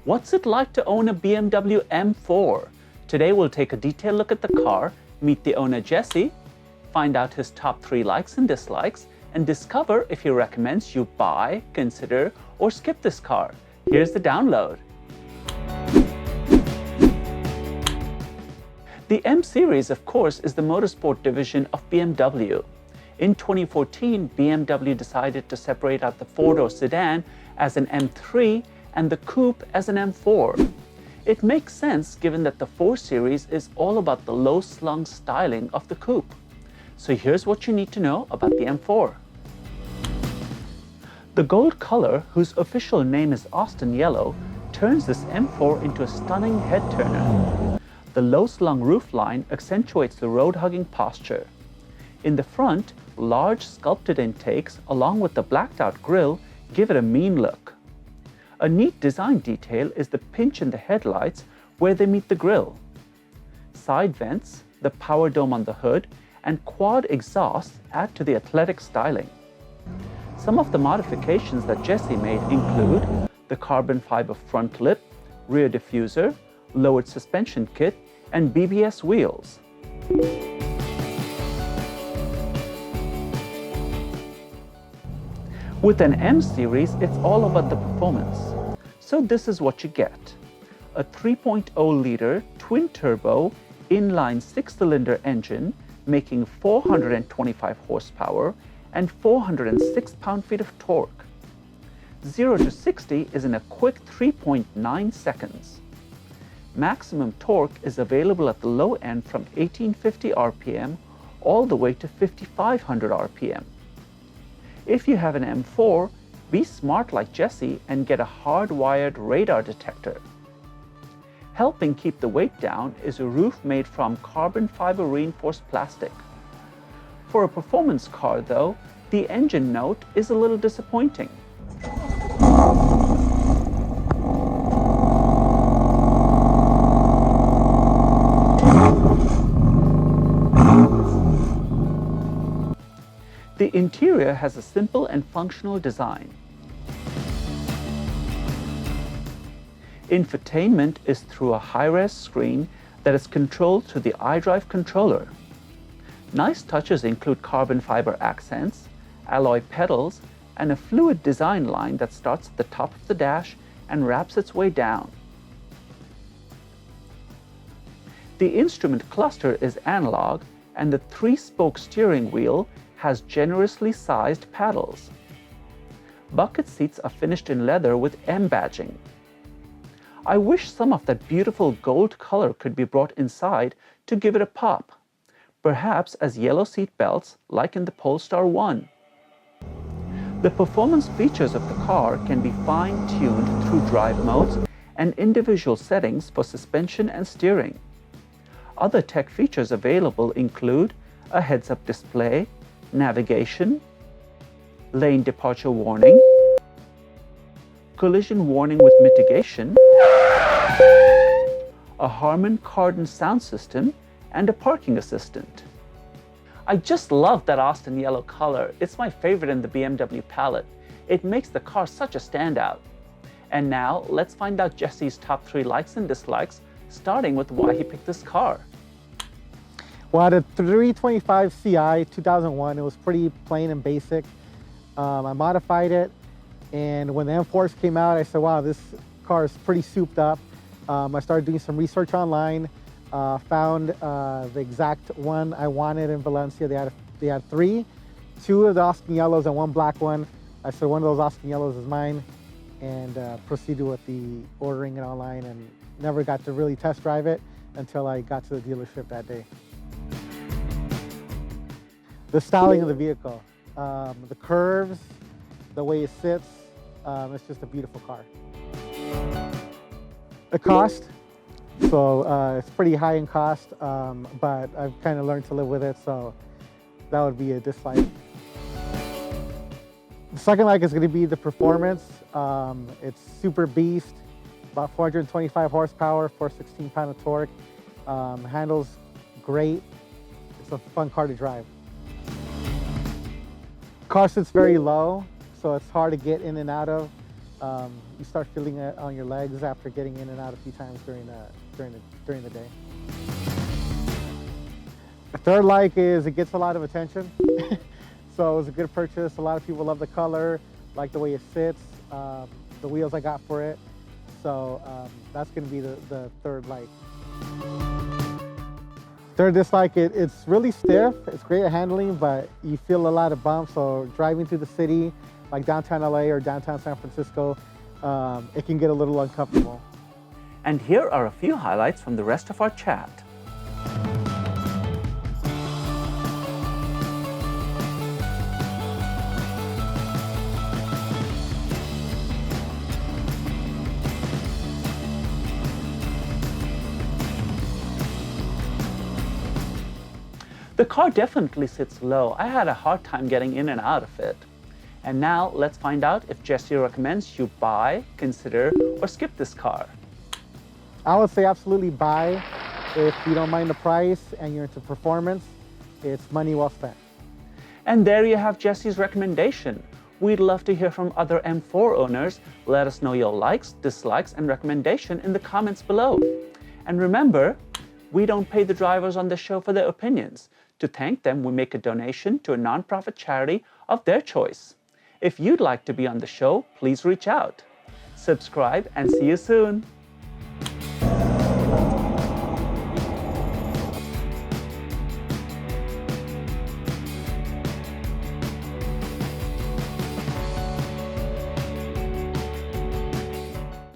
What's it like to own a BMW M4? Today we'll take a detailed look at the car, meet the owner Jesse, find out his top 3 likes and dislikes, and discover if he recommends you buy, consider, or skip this car. Here's the download. The M Series, of course, is the motorsport division of BMW. In 2014, BMW decided to separate out the 4-door sedan as an M3 and the coupe as an M4. It makes sense given that the 4 Series is all about the low-slung styling of the coupe. So here's what you need to know about the M4. The gold color, whose official name is Austin Yellow, turns this M4 into a stunning head-turner. The low-slung roofline accentuates the road-hugging posture. In the front, large sculpted intakes along with the blacked-out grille give it a mean look. A neat design detail is the pinch in the headlights where they meet the grille. Side vents, the power dome on the hood, and quad exhausts add to the athletic styling. Some of the modifications that Jesse made include the carbon fiber front lip, rear diffuser, lowered suspension kit, and BBS wheels. With an M Series, it's all about the performance. So this is what you get. A 3.0-liter twin-turbo inline 6-cylinder engine making 425 horsepower and 406 pound-feet of torque. 0 to 60 is in a quick 3.9 seconds. Maximum torque is available at the low end from 1850 RPM all the way to 5500 RPM. If you have an M4, be smart like Jesse and get a hardwired radar detector. Helping keep the weight down is a roof made from carbon fiber reinforced plastic. For a performance car though, the engine note is a little disappointing. The interior has a simple and functional design. Infotainment is through a high-res screen that is controlled through the iDrive controller. Nice touches include carbon fiber accents, alloy pedals, and a fluid design line that starts at the top of the dash and wraps its way down. The instrument cluster is analog, and the 3-spoke steering wheel has generously sized paddles. Bucket seats are finished in leather with M badging. I wish some of that beautiful gold color could be brought inside to give it a pop, perhaps as yellow seat belts like in the Polestar 1. The performance features of the car can be fine-tuned through drive modes and individual settings for suspension and steering. Other tech features available include a heads-up display, navigation, lane departure warning, collision warning with mitigation, a Harman Kardon sound system, and a parking assistant. I just love that Austin yellow color. It's my favorite in the BMW palette. It makes the car such a standout. And now let's find out Jesse's top 3 likes and dislikes, starting with why he picked this car. Well, the 325 Ci 2001, it was pretty plain and basic. I modified it, and when the M4s came out, I said, wow, this car is pretty souped up. I started doing some research online, found the exact one I wanted in Valencia. They had 3, 2 of the Austin Yellows and 1 black one. I said one of those Austin Yellows is mine, and proceeded with the ordering it online, and never got to really test drive it until I got to the dealership that day. The styling of the vehicle, the curves, the way it sits, it's just a beautiful car. The cost, so it's pretty high in cost, but I've kind of learned to live with it, so that would be a dislike. The second like is going to be the performance. It's super beast, about 425 horsepower, 416 pound of torque, handles great. It's a fun car to drive. Car sits very low, so it's hard to get in and out of. you start feeling it on your legs after getting in and out a few times during the day. The third like is it gets a lot of attention. So it was a good purchase. A lot of people love the color, like the way it sits, the wheels I got for it. So that's going to be the third like. Third dislike, it's really stiff. It's great at handling, but you feel a lot of bumps. So driving through the city, like downtown LA or downtown San Francisco, it can get a little uncomfortable. And here are a few highlights from the rest of our chat. The car definitely sits low. I had a hard time getting in and out of it. And now let's find out if Jesse recommends you buy, consider, or skip this car. I would say absolutely buy. If you don't mind the price and you're into performance, it's money well spent. And there you have Jesse's recommendation. We'd love to hear from other M4 owners. Let us know your likes, dislikes, and recommendation in the comments below. And remember, we don't pay the drivers on the show for their opinions. To thank them, we make a donation to a nonprofit charity of their choice. If you'd like to be on the show, please reach out. Subscribe and see you soon.